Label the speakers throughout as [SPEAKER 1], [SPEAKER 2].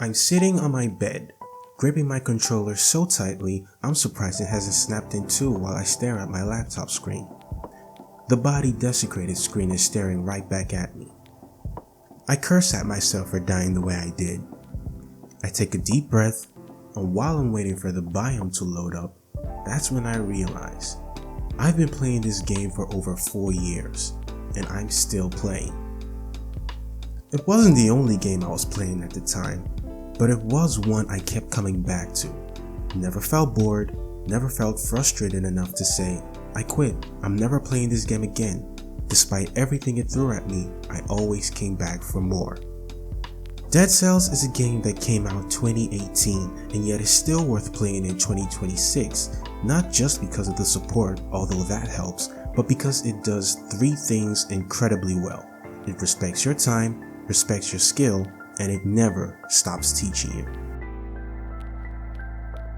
[SPEAKER 1] I'm sitting on my bed, gripping my controller so tightly I'm surprised it hasn't snapped in two while I stare at my laptop screen. The body desecrated screen is staring right back at me. I curse at myself for dying the way I did. I take a deep breath, and while I'm waiting for the biome to load up, that's when I realize I've been playing this game for over 4 years, and I'm still playing. It wasn't the only game I was playing at the time, but it was one I kept coming back to. Never felt bored, never felt frustrated enough to say, I quit, I'm never playing this game again. Despite everything it threw at me, I always came back for more. Dead Cells is a game that came out 2018 and yet is still worth playing in 2026, not just because of the support, although that helps, but because it does 3 things incredibly well. It respects your time, respects your skill, and it never stops teaching you.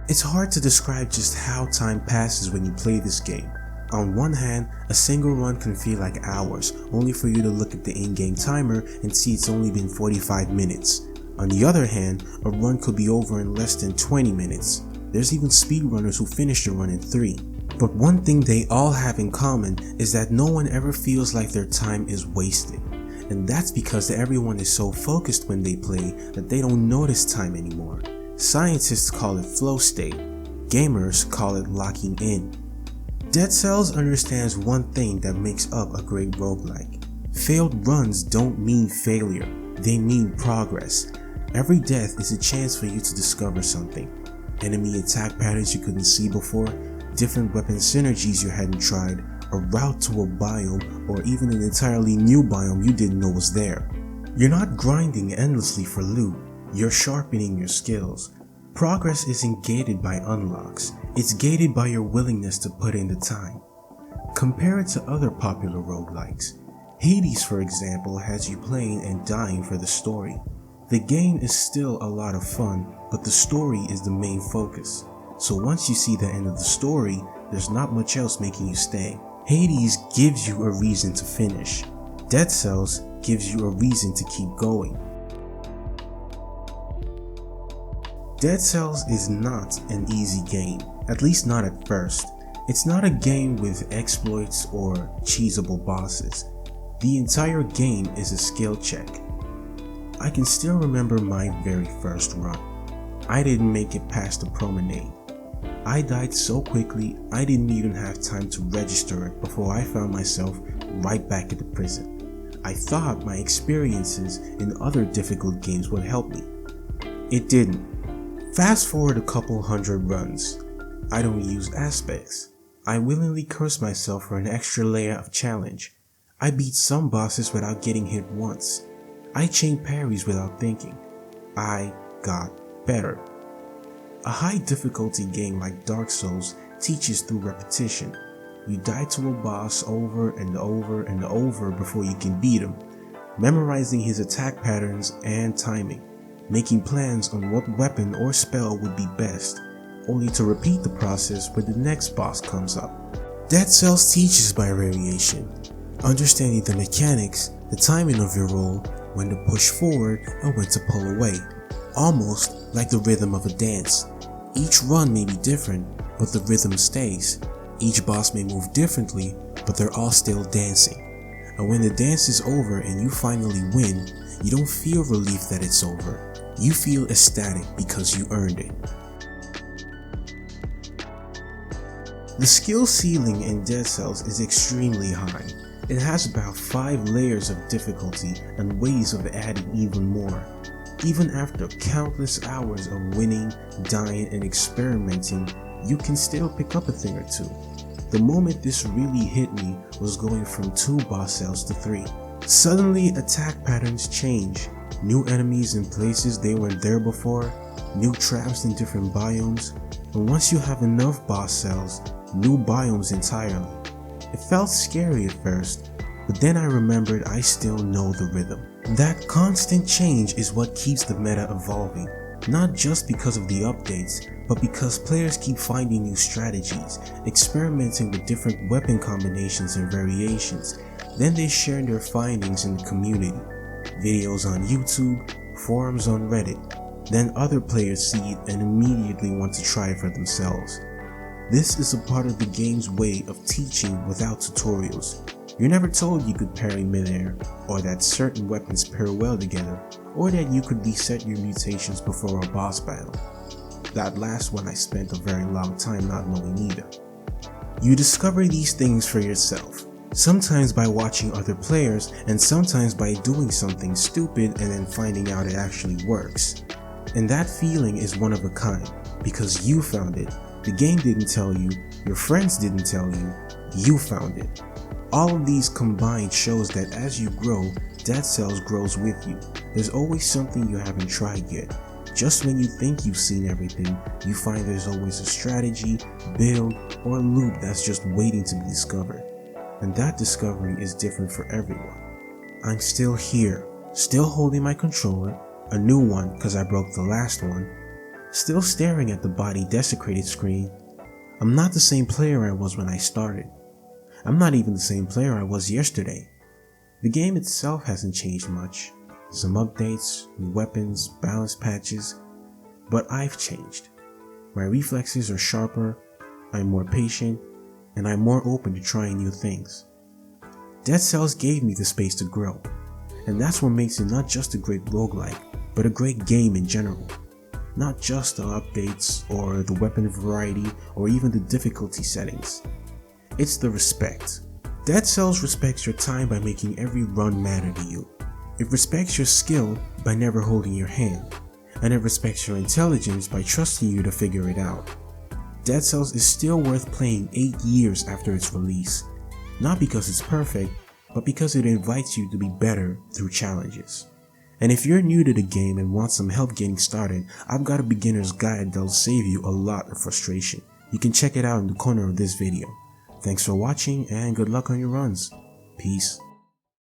[SPEAKER 1] It's hard to describe just how time passes when you play this game. On one hand, a single run can feel like hours, only for you to look at the in-game timer and see it's only been 45 minutes. On the other hand, a run could be over in less than 20 minutes. There's even speedrunners who finish the run in 3. But one thing they all have in common is that no one ever feels like their time is wasted. And that's because everyone is so focused when they play that they don't notice time anymore. Scientists call it flow state. Gamers call it locking in. Dead Cells understands one thing that makes up a great roguelike. Failed runs don't mean failure, they mean progress. Every death is a chance for you to discover something. Enemy attack patterns you couldn't see before, different weapon synergies you hadn't tried, a route to a biome, or even an entirely new biome you didn't know was there. You're not grinding endlessly for loot, you're sharpening your skills. Progress isn't gated by unlocks, it's gated by your willingness to put in the time. Compare it to other popular roguelikes. Hades, for example, has you playing and dying for the story. The game is still a lot of fun, but the story is the main focus. So once you see the end of the story, there's not much else making you stay. Hades gives you a reason to finish. Dead Cells gives you a reason to keep going. Dead Cells is not an easy game, at least not at first. It's not a game with exploits or cheesable bosses. The entire game is a skill check. I can still remember my very first run. I didn't make it past the promenade. I died so quickly I didn't even have time to register it before I found myself right back at the prison. I thought my experiences in other difficult games would help me. It didn't. Fast forward a couple hundred runs. I don't use aspects. I willingly curse myself for an extra layer of challenge. I beat some bosses without getting hit once. I chain parries without thinking. I got better. A high difficulty game like Dark Souls teaches through repetition. You die to a boss over and over and over before you can beat him, memorizing his attack patterns and timing, making plans on what weapon or spell would be best, only to repeat the process when the next boss comes up. Dead Cells teaches by variation, understanding the mechanics, the timing of your roll, when to push forward and when to pull away, almost like the rhythm of a dance. Each run may be different, but the rhythm stays. Each boss may move differently, but they're all still dancing. And when the dance is over and you finally win, you don't feel relief that it's over. You feel ecstatic because you earned it. The skill ceiling in Dead Cells is extremely high. It has about 5 layers of difficulty and ways of adding even more. Even after countless hours of winning, dying, and experimenting, you can still pick up a thing or two. The moment this really hit me was going from 2 boss cells to 3. Suddenly, attack patterns change. New enemies in places they weren't there before, new traps in different biomes, and once you have enough boss cells, new biomes entirely. It felt scary at first, but then I remembered I still know the rhythm. That constant change is what keeps the meta evolving, not just because of the updates, but because players keep finding new strategies, experimenting with different weapon combinations and variations. Then they share their findings in the community. Videos on YouTube, forums on Reddit. Then other players see it and immediately want to try it for themselves. This is a part of the game's way of teaching without tutorials. You're never told you could parry midair, or that certain weapons pair well together, or that you could reset your mutations before a boss battle. That last one I spent a very long time not knowing either. You discover these things for yourself, sometimes by watching other players and sometimes by doing something stupid and then finding out it actually works. And that feeling is one of a kind, because you found it. The game didn't tell you, your friends didn't tell you, you found it. All of these combined shows that as you grow, Dead Cells grows with you. There's always something you haven't tried yet. Just when you think you've seen everything, you find there's always a strategy, build, or loop that's just waiting to be discovered. And that discovery is different for everyone. I'm still here, still holding my controller, a new one because I broke the last one, still staring at the body desecrated screen. I'm not the same player I was when I started. I'm not even the same player I was yesterday. The game itself hasn't changed much. Some updates, new weapons, balance patches, but I've changed. My reflexes are sharper, I'm more patient, and I'm more open to trying new things. Dead Cells gave me the space to grow, and that's what makes it not just a great roguelike, but a great game in general. Not just the updates, or the weapon variety, or even the difficulty settings. It's the respect. Dead Cells respects your time by making every run matter to you. It respects your skill by never holding your hand, and it respects your intelligence by trusting you to figure it out. Dead Cells is still worth playing 8 years after its release, not because it's perfect, but because it invites you to be better through challenges. And if you're new to the game and want some help getting started, I've got a beginner's guide that'll save you a lot of frustration. You can check it out in the corner of this video. Thanks for watching and good luck on your runs. Peace.